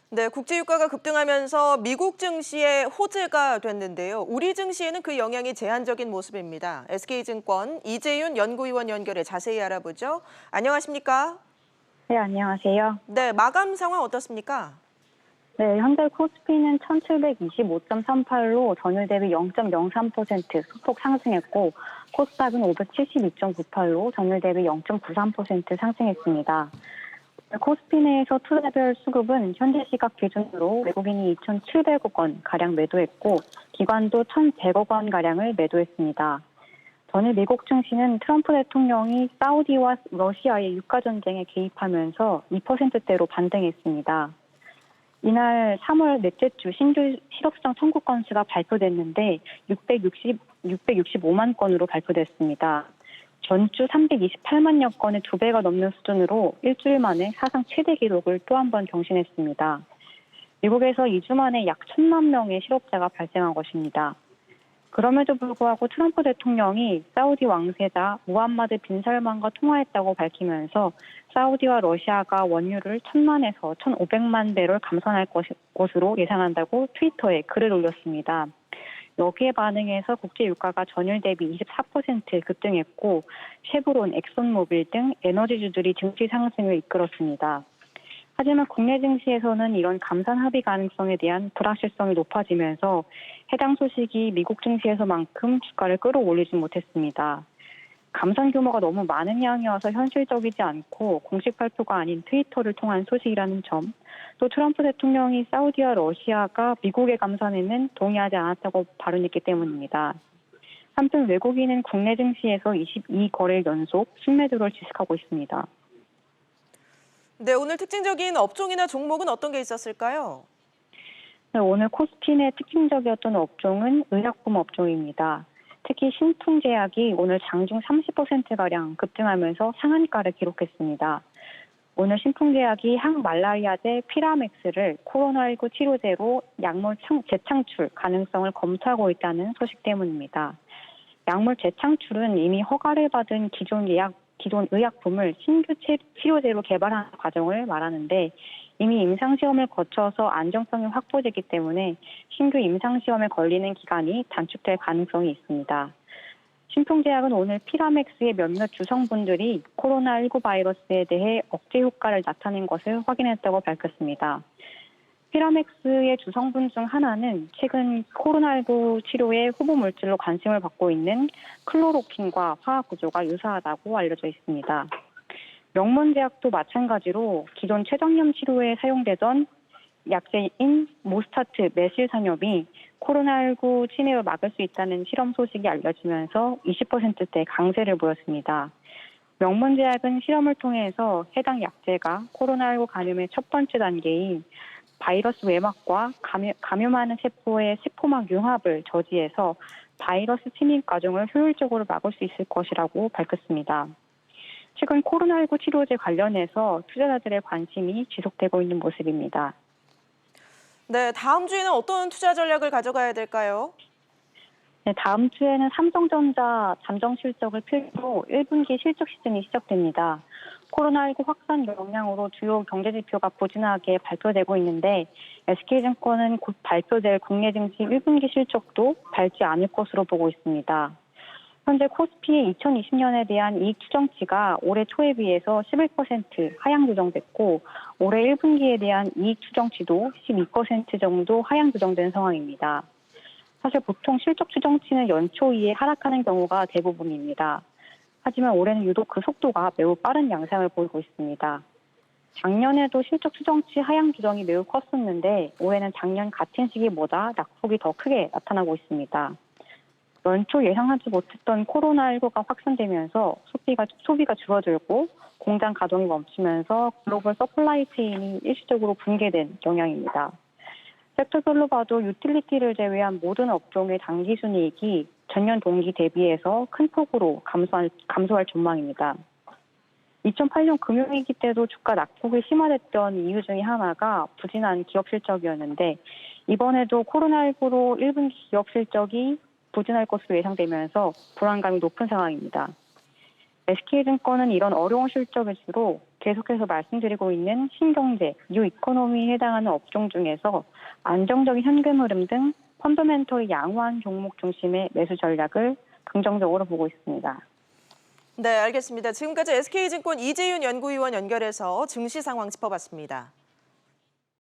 네, 국제 유가가 급등하면서 미국 증시에 호재가 됐는데요. 우리 증시에는 그 영향이 제한적인 모습입니다. SK증권 이재윤 연구위원 연결해 자세히 알아보죠. 안녕하십니까? 네, 안녕하세요. 네, 마감 상황 어떻습니까? 네, 현재 코스피는 1725.38로 전일 대비 0.03% 소폭 상승했고, 코스닥은 572.98로 전일 대비 0.93% 상승했습니다. 코스피 내에서 투자별 수급은 현재 시각 기준으로 외국인이 2,700억 원 가량 매도했고, 기관도 1,100억 원 가량을 매도했습니다. 전일 미국 증시는 트럼프 대통령이 사우디와 러시아의 유가 전쟁에 개입하면서 2%대로 반등했습니다. 이날 3월 넷째 주 신규 실업수당 청구 건수가 발표됐는데 665만 건으로 발표됐습니다. 전주 328만여 건의 2배가 넘는 수준으로 일주일 만에 사상 최대 기록을 또 한 번 경신했습니다. 미국에서 2주 만에 약 1,000만 명의 실업자가 발생한 것입니다. 그럼에도 불구하고 트럼프 대통령이 사우디 왕세자 무함마드 빈 살만과 통화했다고 밝히면서 사우디와 러시아가 원유를 1,000만에서 1,500만 배럴 감산할 것으로 예상한다고 트위터에 글을 올렸습니다. 여기에 반응해서 국제 유가가 전일 대비 24% 급등했고 쉐브론, 엑손모빌 등 에너지주들이 증시 상승을 이끌었습니다. 하지만 국내 증시에서는 이런 감산 합의 가능성에 대한 불확실성이 높아지면서 해당 소식이 미국 증시에서만큼 주가를 끌어올리지 못했습니다. 감산 규모가 너무 많은 양이어서 현실적이지 않고 공식 발표가 아닌 트위터를 통한 소식이라는 점, 또 트럼프 대통령이 사우디와 러시아가 미국의 감산에는 동의하지 않았다고 발언했기 때문입니다. 한편 외국인은 국내 증시에서 22거래일 연속 순매도를 지속하고 있습니다. 네, 오늘 특징적인 업종이나 종목은 어떤 게 있었을까요? 네, 오늘 코스피 내 특징적이었던 업종은 의약품 업종입니다. 특히 신풍제약이 오늘 장중 30%가량 급등하면서 상한가를 기록했습니다. 오늘 신풍제약이 항말라리아제 피라맥스를 코로나19 치료제로 약물 재창출 가능성을 검토하고 있다는 소식 때문입니다. 약물 재창출은 이미 허가를 받은 기존 의약품을 신규 치료제로 개발하는 과정을 말하는데 이미 임상시험을 거쳐서 안정성이 확보되기 때문에 신규 임상시험에 걸리는 기간이 단축될 가능성이 있습니다. 신풍제약은 오늘 피라맥스의 몇몇 주성분들이 코로나19 바이러스에 대해 억제 효과를 나타낸 것을 확인했다고 밝혔습니다. 피라맥스의 주성분 중 하나는 최근 코로나19 치료의 후보 물질로 관심을 받고 있는 클로로킨과 화학 구조가 유사하다고 알려져 있습니다. 명문제약도 마찬가지로 기존 췌장염 치료에 사용되던 약제인 모스타트 메실산염이 코로나19 침해를 막을 수 있다는 실험 소식이 알려지면서 20%대 강세를 보였습니다. 명문제약은 실험을 통해서 해당 약제가 코로나19 감염의 첫 번째 단계인 바이러스 외막과 감염하는 세포의 세포막 융합을 저지해서 바이러스 침입 과정을 효율적으로 막을 수 있을 것이라고 밝혔습니다. 최근 코로나19 치료제 관련해서 투자자들의 관심이 지속되고 있는 모습입니다. 네, 다음 주에는 어떤 투자 전략을 가져가야 될까요? 네, 다음 주에는 삼성전자 잠정 실적을 필두로 1분기 실적 시즌이 시작됩니다. 코로나19 확산 영향으로 주요 경제지표가 부진하게 발표되고 있는데 SK증권은 곧 발표될 국내 증시 1분기 실적도 밝지 않을 것으로 보고 있습니다. 현재 코스피의 2020년에 대한 이익 추정치가 올해 초에 비해서 11% 하향 조정됐고 올해 1분기에 대한 이익 추정치도 12% 정도 하향 조정된 상황입니다. 사실 보통 실적 추정치는 연초 이에 하락하는 경우가 대부분입니다. 하지만 올해는 유독 그 속도가 매우 빠른 양상을 보이고 있습니다. 작년에도 실적 추정치 하향 조정이 매우 컸었는데 올해는 작년 같은 시기보다 낙폭이 더 크게 나타나고 있습니다. 연초 예상하지 못했던 코로나19가 확산되면서 소비가 줄어들고 공장 가동이 멈추면서 글로벌 서플라이 체인이 일시적으로 붕괴된 영향입니다. 섹터별로 봐도 유틸리티를 제외한 모든 업종의 당기순이익이 전년 동기 대비해서 큰 폭으로 감소할 전망입니다. 2008년 금융위기 때도 주가 낙폭이 심화됐던 이유 중에 하나가 부진한 기업 실적이었는데 이번에도 코로나19로 1분기 기업 실적이 부진할 것으로 예상되면서 불안감이 높은 상황입니다. SK증권은 이런 어려운 실적일수록 계속해서 말씀드리고 있는 신경제, 뉴 이코노미에 해당하는 업종 중에서 안정적인 현금 흐름 등 펀더멘털이 양호한 종목 중심의 매수 전략을 긍정적으로 보고 있습니다. 네, 알겠습니다. 지금까지 SK증권 이재윤 연구위원 연결해서 증시 상황 짚어봤습니다.